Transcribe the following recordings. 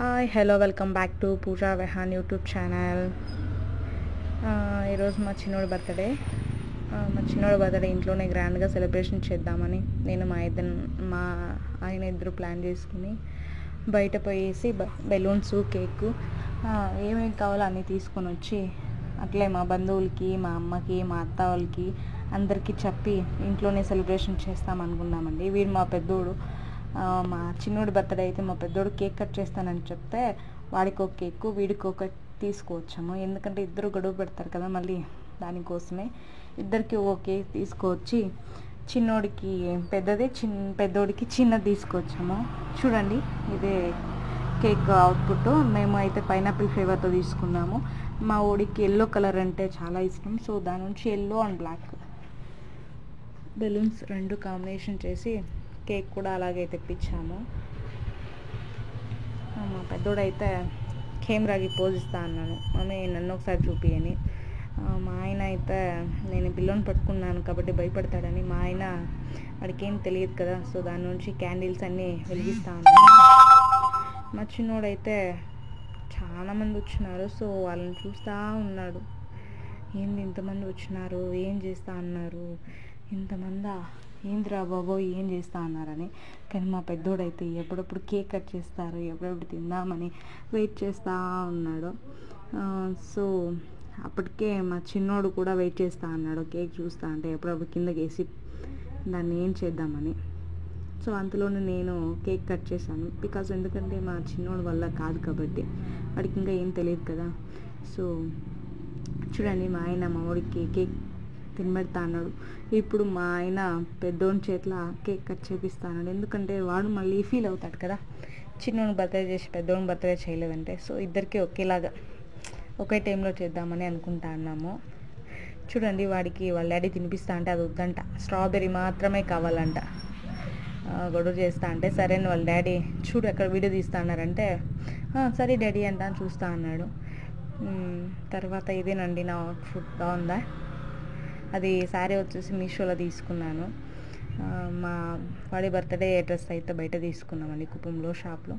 Hi hello welcome back to Pooja Vehan YouTube channel. ఈరోజు మా చిన్నోడి birthday ఇంట్లోనే గ్రాండ్గా సెలబ్రేషన్ చేద్దామని నేను మా ఆయన ఇద్దరు ప్లాన్ చేసుకుని బయట పోయేసి బెలూన్స్ కేక్ ఏమేమి కావాలో అన్నీ తీసుకొని వచ్చి అట్లే మా బంధువులకి మా అమ్మకి మా అత్త వాళ్ళకి అందరికీ చెప్పి ఇంట్లోనే సెలబ్రేషన్ చేస్తామనుకున్నామండి. వీడు మా పెద్దోడు. మా చిన్నోడి బర్త్డే అయితే మా పెద్దోడు కేక్ కట్ చేస్తానని చెప్తే వాడికి ఒక కేక్ వీడికి ఒక తీసుకువచ్చాము. ఎందుకంటే ఇద్దరు గొడవ పెడతారు కదా, మళ్ళీ దానికోసమే ఇద్దరికి ఒక కేక్ తీసుకువచ్చి చిన్నోడికి పెద్దోడికి చిన్నది తీసుకొచ్చాము. చూడండి, ఇదే కేక్ అవుట్పుట్. మేము అయితే పైనాపిల్ ఫ్లేవర్తో తీసుకున్నాము. మా ఓడికి ఎల్లో కలర్ అంటే చాలా ఇష్టం, సో దాని నుంచి ఎల్లో అండ్ బ్లాక్ బెలూన్స్ రెండు కాంబినేషన్ చేసి కేక్ కూడా అలాగే తెప్పించాము. మా పెద్దోడైతే కెమెరాకి పోజ్ ఇస్తా అన్నాను, మమ్మీ నన్ను ఒకసారి చూపియని. మా ఆయన అయితే నేను బిల్లోని పట్టుకున్నాను కాబట్టి భయపడతాడని మా ఆయన వాడికి ఏం తెలియదు కదా, సో దాని నుంచి క్యాండిల్స్ అన్నీ వెలిగిస్తా అన్నాను. మా చిన్నోడైతే చాలామంది వచ్చినారు, సో వాళ్ళని చూస్తూ ఉన్నాడు. ఏంది ఇంతమంది వచ్చినారు, ఏం చేస్తా అన్నారు, ఇంతమందా, ఏందిరా బాబో ఏం చేస్తా అన్నారని. కానీ మా పెద్దోడైతే ఎప్పుడప్పుడు కేక్ కట్ చేస్తారు, ఎప్పుడప్పుడు తిందామని వెయిట్ చేస్తూ ఉన్నాడు. సో అప్పటికే మా చిన్నోడు కూడా వెయిట్ చేస్తూ అన్నాడు, కేక్ చూస్తా అంటే ఎప్పుడప్పుడు కిందకి వేసి దాన్ని ఏం చేద్దామని. సో అంతలోనే నేను కేక్ కట్ చేశాను. ఎందుకంటే మా చిన్నోడు వల్ల కాదు కాబట్టి వాడికి ఇంకా ఏం తెలియదు కదా. సో చూడండి, మా ఆయన మా వాడికి కేక్ తినబెడతా అన్నాడు. ఇప్పుడు మా ఆయన పెద్దోని చేతిలో కేక్ కట్ చేపిస్తా అన్నాడు. ఎందుకంటే వాడు మళ్ళీ ఫీల్ అవుతాడు కదా, చిన్నోని బర్త్డే చేసి పెద్దోని బర్త్డే చేయలేదంటే. సో ఇద్దరికి ఒకేలాగా ఒకే టైంలో చేద్దామని అనుకుంటా అన్నాము. చూడండి, వాడికి వాళ్ళ డాడీ తినిపిస్తా అంటే అది వద్దంట, స్ట్రాబెర్రీ మాత్రమే కావాలంట. గొడవ చేస్తా అంటే సరే అని వాళ్ళ డాడీ చూడు ఎక్కడ వీడియో తీస్తా అన్నారంటే సరే డాడీ అంట అని చూస్తా అన్నాడు. తర్వాత ఇదేనండి నా అవుట్ఫిట్. బాగుందా? అది శారీ వచ్చేసి మీషోలో తీసుకున్నాను. మా వాడి బర్త్డే డ్రెస్ అయితే బయట తీసుకున్నామండి, కుప్పంలో షాప్లో.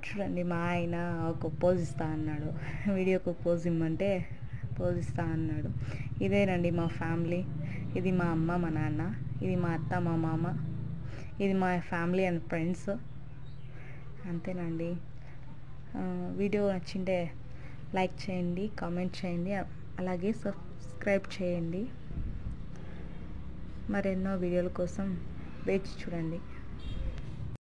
చూడండి, మా ఆయన ఒక పోజ్ ఇస్తా అన్నాడు, వీడియోకి ఒక పోజ్ ఇమ్మంటే పోజ్ ఇస్తా అన్నాడు. ఇదేనండి మా ఫ్యామిలీ. ఇది మా అమ్మ మా నాన్న, ఇది మా అత్త మా మామ, ఇది మా ఫ్యామిలీ అండ్ ఫ్రెండ్స్. అంతేనండి. వీడియో నచ్చింటే లైక్ చేయండి, కామెంట్ చేయండి, అలాగే సబ్స్క్రైబ్ చేయండి. మరెన్నో వీడియోల కోసం వేచి చూడండి.